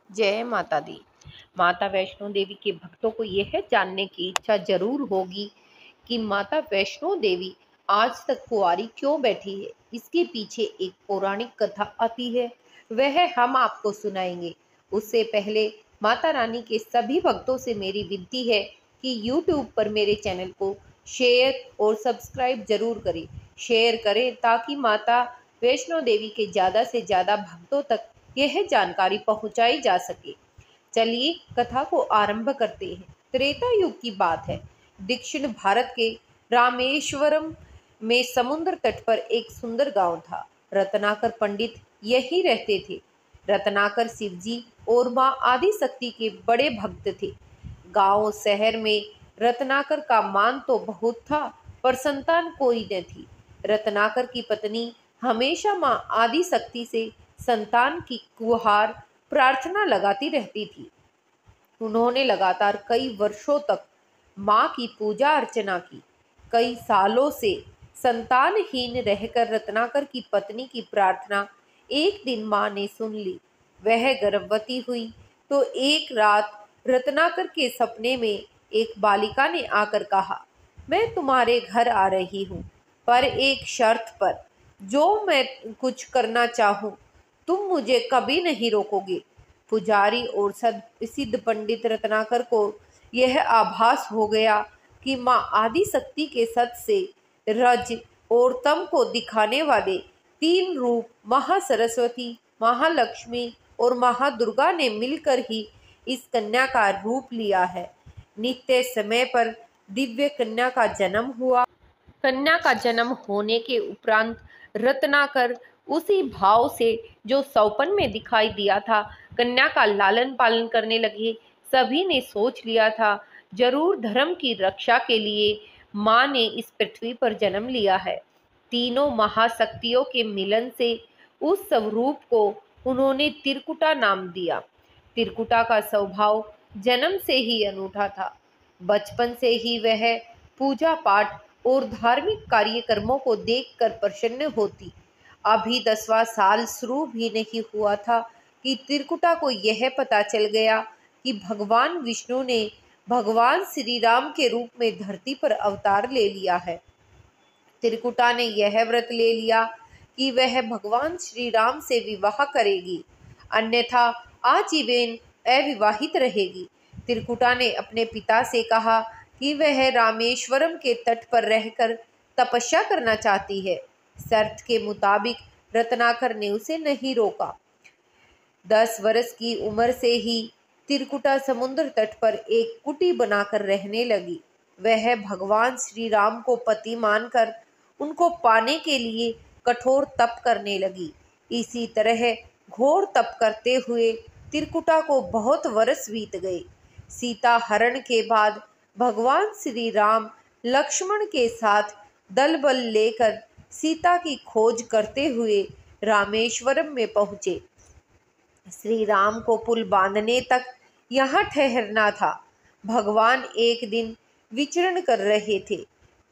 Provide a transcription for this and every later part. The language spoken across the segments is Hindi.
जय माता दी। माता वैष्णो देवी के भक्तों को यह जानने की इच्छा जरूर होगी कि माता वैष्णो देवी आज तक कुंवारी क्यों बैठी है। इसके पीछे एक पौराणिक कथा आती है, वह हम आपको सुनाएंगे। उससे पहले माता रानी के सभी भक्तों से मेरी विनती है कि YouTube पर मेरे चैनल को शेयर और सब्सक्राइब जरूर करें। शेयर करें ताकि माता वैष्णो देवी के ज़्यादा से ज़्यादा भक्तों तक यह जानकारी पहुंचाई जा सके। चलिए कथा को आरंभ करते हैं। त्रेता युग की बात है। दक्षिण भारत के रामेश्वरम में समुद्र तट पर एक सुंदर गांव था। रत्नाकर पंडित यही रहते थे। रत्नाकर शिवजी और मां आदि शक्ति के बड़े भक्त थे। गांव शहर में रत्नाकर का मान तो बहुत था, पर संतान कोई न थी। रत्नाकर की पत्नी हमेशा मां आदि शक्ति से संतान की गुहार प्रार्थना लगाती रहती थी। उन्होंने लगातार कई वर्षों तक मां की पूजा अर्चना की। कई सालों से संतानहीन रहकर रत्नाकर की पत्नी की प्रार्थना एक दिन मां ने सुन ली। वह गर्भवती हुई तो एक रात रत्नाकर के सपने में एक बालिका ने आकर कहा, मैं तुम्हारे घर आ रही हूँ, पर एक शर्त पर। जो मैं कुछ करना चाहूँ तुम मुझे कभी नहीं रोकोगे। पुजारी और सिद्ध पंडित रत्नाकर को यह आभास हो गया कि मां आदि शक्ति के सत से रज और तम को दिखाने वाले तीन रूप महासरस्वती, महालक्ष्मी और महादुर्गा ने मिलकर ही इस कन्या का रूप लिया है। नित्य समय पर दिव्य कन्या का जन्म हुआ। कन्या का जन्म होने के उपरांत रत्नाकर उसी भाव से जो सौपन में दिखाई दिया था, कन्या का लालन पालन करने लगे। सभी ने सोच लिया था, जरूर धर्म की रक्षा के लिए मां ने इस पृथ्वी पर जन्म लिया है। तीनों महाशक्तियों के मिलन से उस स्वरूप को उन्होंने तिरकुटा नाम दिया। तिरकुटा का स्वभाव जन्म से ही अनूठा था। बचपन से ही वह पूजा पाठ और धार्मिक कार्यक्रमों को देखकर प्रसन्न होती। अभी 10वां साल शुरू भी नहीं हुआ था कि तिरकुटा को यह पता चल गया कि भगवान विष्णु ने भगवान श्री राम के रूप में धरती पर अवतार ले लिया है। तिरकुटा ने यह व्रत ले लिया कि वह भगवान श्री राम से विवाह करेगी, अन्यथा आजीवन अविवाहित रहेगी। तिरकुटा ने अपने पिता से कहा कि वह रामेश्वरम के तट पर रहकर तपस्या करना चाहती है। शर्त के मुताबिक रत्नाकर ने उसे नहीं रोका। 10 वर्ष की उम्र से ही तिरकुटा समुद्र तट पर एक कुटी बनाकर रहने लगी। वह भगवान श्री राम को पति मानकर उनको पाने के लिए कठोर तप करने लगी। इसी तरह घोर तप करते हुए तिरकुटा को बहुत वर्ष बीत गए। सीता हरण के बाद भगवान श्री राम लक्ष्मण के साथ दल बल लेकर सीता की खोज करते हुए रामेश्वरम में पहुंचे। श्री राम को पुल बांधने तक यहाँ ठहरना था। भगवान एक दिन विचरण कर रहे थे,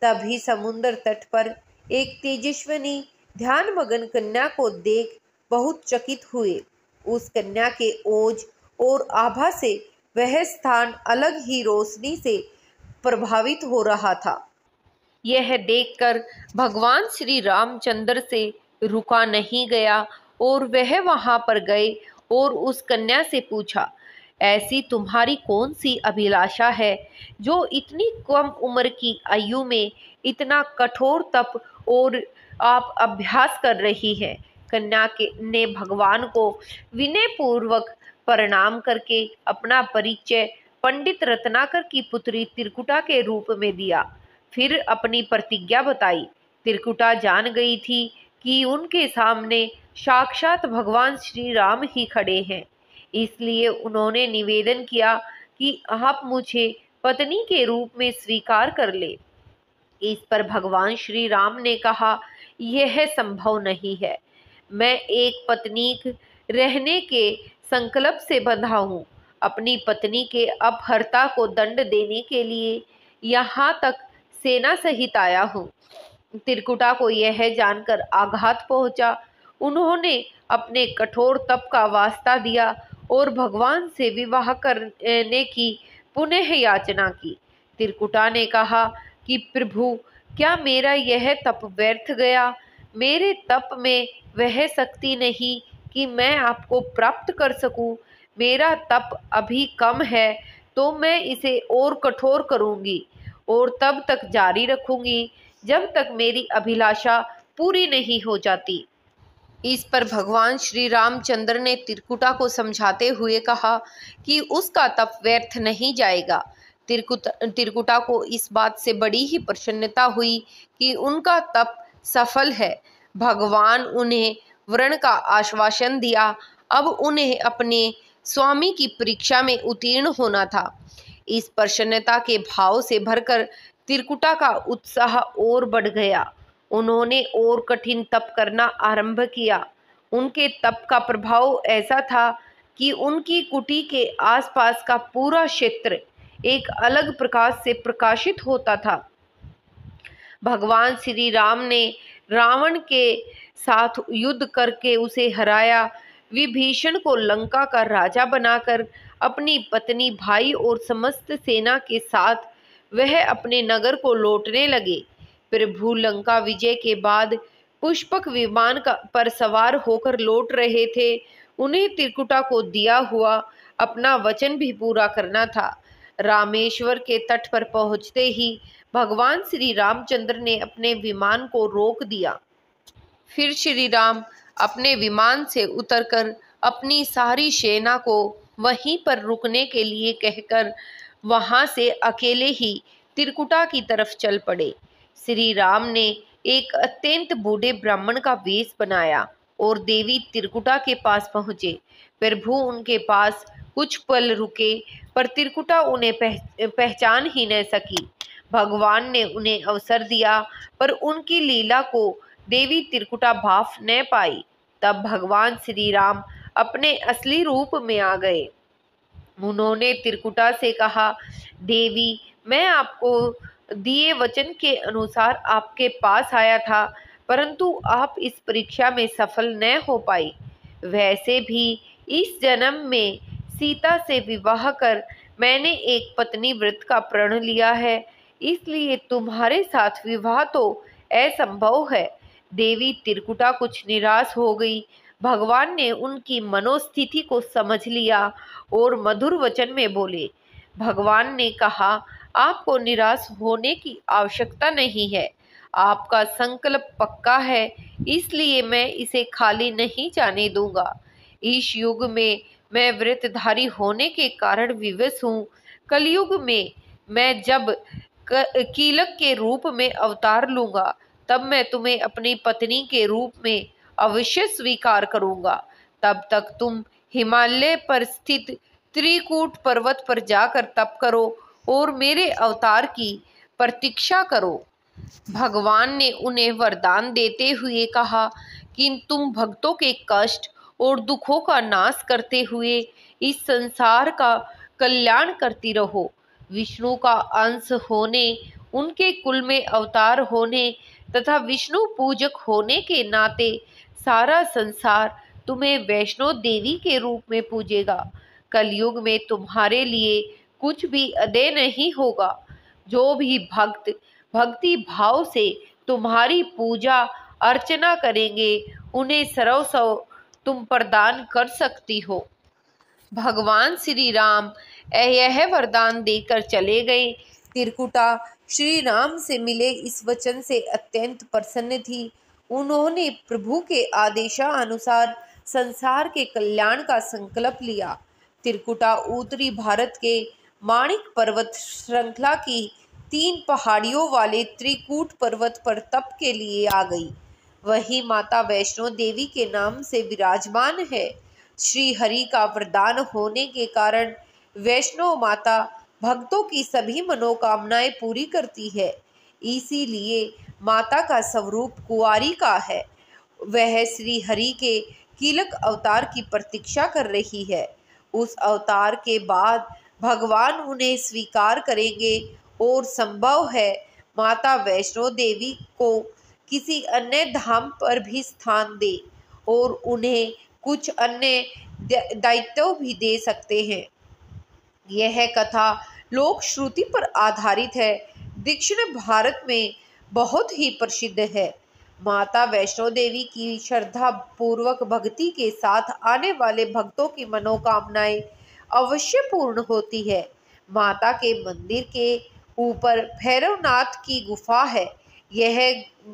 तभी समुद्र तट पर एक तेजस्विनी ध्यानमग्न कन्या को देख बहुत चकित हुए। उस कन्या के ओज और आभा से वह स्थान अलग ही रोशनी से प्रभावित हो रहा था। यह देखकर भगवान श्री रामचंद्र से रुका नहीं गया और वह वहां पर गए और उस कन्या से पूछा, ऐसी तुम्हारी कौन सी अभिलाषा है जो इतनी कम उम्र की आयु में इतना कठोर तप और आप अभ्यास कर रही है। कन्या ने भगवान को विनय पूर्वक प्रणाम करके अपना परिचय पंडित रत्नाकर की पुत्री तिरकुटा के रूप में दिया। फिर अपनी प्रतिज्ञा बताई। तिरकुटा जान गई थी कि उनके सामने साक्षात भगवान श्री राम ही खड़े हैं, इसलिए उन्होंने निवेदन किया कि आप मुझे पत्नी के रूप में स्वीकार कर ले। इस पर भगवान श्री राम ने कहा, यह संभव नहीं है। मैं एक पत्नीक रहने के संकल्प से बंधा हूँ। अपनी पत्नी के अपहर्ता को दंड देने के लिए यहाँ तक सेना सहित आया हूँ। तिरकुटा को यह जानकर आघात पहुंचा। उन्होंने अपने कठोर तप का वास्ता दिया और भगवान से विवाह करने की पुनः याचना की। त्रिकुटा ने कहा कि प्रभु, क्या मेरा यह तप व्यर्थ गया? मेरे तप में वह शक्ति नहीं कि मैं आपको प्राप्त कर सकूं। मेरा तप अभी कम है, तो मैं इसे और कठोर करूंगी और तब तक जारी रखूंगी जब तक मेरी अभिलाषा पूरी नहीं हो जाती। इस पर भगवान श्री रामचंद्र ने त्रिकुटा को समझाते हुए कहा कि उसका तप व्यर्थ नहीं जाएगा। त्रिकुटा को इस बात से बड़ी ही प्रसन्नता हुई कि उनका तप सफल है। भगवान उन्हें वरण का आश्वासन दिया। अब उन्हें अपने स्वामी की परीक्षा में उत्तीर्ण होना था। इस प्रसन्नता के भाव से भरकर त्रिकुटा का उत्साह और बढ़ गया। उन्होंने और कठिन तप करना आरंभ किया। उनके तप का प्रभाव ऐसा था कि उनकी कुटी के आसपास का पूरा क्षेत्र एक अलग प्रकाश से प्रकाशित होता था। भगवान श्री राम ने रावण के साथ युद्ध करके उसे हराया। विभीषण को लंका का राजा बनाकर अपनी पत्नी, भाई और समस्त सेना के साथ वह अपने नगर को लौटने लगे। प्रभु लंका विजय के बाद पुष्पक विमान पर सवार होकर लौट रहे थे। उन्हें त्रिकुटा को दिया हुआ अपना वचन भी पूरा करना था। रामेश्वर के तट पर पहुंचते ही भगवान श्री रामचंद्र ने अपने विमान को रोक दिया। फिर श्री राम अपने विमान से उतरकर अपनी सारी सेना को वहीं पर रुकने के लिए कहकर वहां से अकेले ही त्रिकुटा की तरफ चल पड़े। श्री राम ने एक अत्यंत बूढ़े ब्राह्मण का वेश बनाया और देवी त्रिकुटा के पास पहुंचे। प्रभु उनके पास कुछ पल रुके, पर त्रिकुटा उन्हें पहचान ही न सकी। भगवान ने उन्हें अवसर दिया, पर उनकी लीला को देवी त्रिकुटा भाफ न पाई। तब भगवान श्री राम अपने असली रूप में आ गए। उन्होंने त्रिकुटा से कहा, देवी, मैं आपको दिए वचन के अनुसार आपके पास आया था, परंतु आप इस परीक्षा में सफल न हो पाई। वैसे भी इस जन्म में सीता से विवाह कर मैंने एक पत्नी व्रत का प्रण लिया है, इसलिए तुम्हारे साथ विवाह तो असंभव है। देवी त्रिकुटा कुछ निराश हो गई। भगवान ने उनकी मनोस्थिति को समझ लिया और मधुर वचन में बोले। भगवान ने कहा, आपको निराश होने की आवश्यकता नहीं है। आपका संकल्प पक्का है, इसलिए मैं इसे खाली नहीं जाने दूंगा। इस युग में मैं व्रतधारी होने के कारण विवश हूँ। कलयुग में मैं जब कीलक के रूप में अवतार लूंगा, तब मैं तुम्हें अपनी पत्नी के रूप में अवश्य स्वीकार करूंगा। तब तक तुम हिमालय पर स्थित त्रिकूट पर्वत पर जाकर तप करो और मेरे अवतार की प्रतीक्षा करो। भगवान ने उन्हें वरदान देते हुए कहा कि तुम भक्तों के कष्ट और दुखों का नाश करते हुए इस संसार का कल्याण करती रहो। विष्णु का अंश होने, उनके कुल में अवतार होने तथा विष्णु पूजक होने के नाते सारा संसार तुम्हें वैष्णो देवी के रूप में पूजेगा। कलयुग में तुम्हारे लिए कुछ भी अदेय नहीं होगा। जो भी भक्त भक्ति भाव से तुम्हारी पूजा अर्चना करेंगे, उन्हें सर्वस्व तुम प्रदान कर सकती हो। भगवान श्री राम यह वरदान देकर चले गए। त्रिकुटा श्री राम से मिले इस वचन से अत्यंत प्रसन्न थी। उन्होंने प्रभु के आदेशानुसार संसार के कल्याण का संकल्प लिया। त्रिकुटा उत्तरी भारत के माणिक पर्वत श्रृंखला की 3 पहाड़ियों वाले त्रिकूट पर्वत पर तप के लिए आ गई। वही माता वैष्णो देवी के नाम से विराजमान है। श्री हरि का वरदान होने के कारण वैष्णो माता भक्तों की सभी मनोकामनाएं पूरी करती है। इसीलिए माता का स्वरूप कुंवारी का है। वह श्री हरि के कीलक अवतार की प्रतीक्षा कर रही है। उस अवतार के बाद भगवान उन्हें स्वीकार करेंगे और संभव है माता वैष्णो देवी को किसी अन्य धाम पर भी स्थान दे और उन्हें कुछ अन्य दायित्व भी दे सकते हैं। यह कथा लोक श्रुति पर आधारित है, दक्षिण भारत में बहुत ही प्रसिद्ध है। माता वैष्णो देवी की श्रद्धा पूर्वक भक्ति के साथ आने वाले भक्तों की मनोकामनाएं अवश्य पूर्ण होती है। माता के मंदिर के ऊपर भैरवनाथ की गुफा है। यह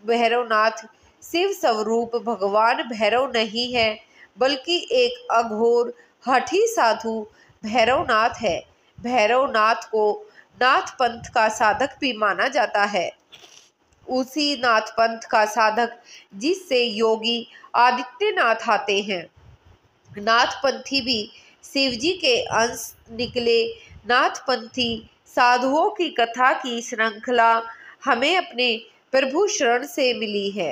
भैरवनाथ शिव स्वरूप भगवान भैरव नहीं है, बल्कि एक अघोर हठी साधु भैरवनाथ है। भैरवनाथ को नाथ पंथ का साधक भी माना जाता है। उसी नाथ पंथ का साधक जिससे योगी आदित्यनाथ आते हैं। नाथपंथी भी शिवजी के अंश निकले। नाथपंथी साधुओं की कथा की श्रृंखला हमें अपने प्रभु शरण से मिली है।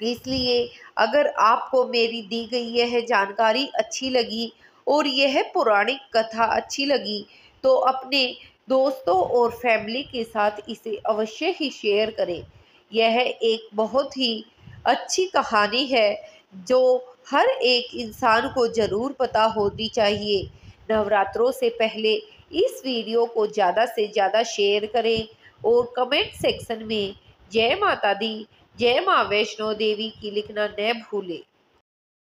इसलिए अगर आपको मेरी दी गई यह जानकारी अच्छी लगी और यह पौराणिक कथा अच्छी लगी तो अपने दोस्तों और फैमिली के साथ इसे अवश्य ही शेयर करें। यह एक बहुत ही अच्छी कहानी है जो हर एक इंसान को ज़रूर पता होनी चाहिए। नवरात्रों से पहले इस वीडियो को ज़्यादा से ज़्यादा शेयर करें और कमेंट सेक्शन में जय माता दी, जय माँ वैष्णो देवी की लिखना न भूलें।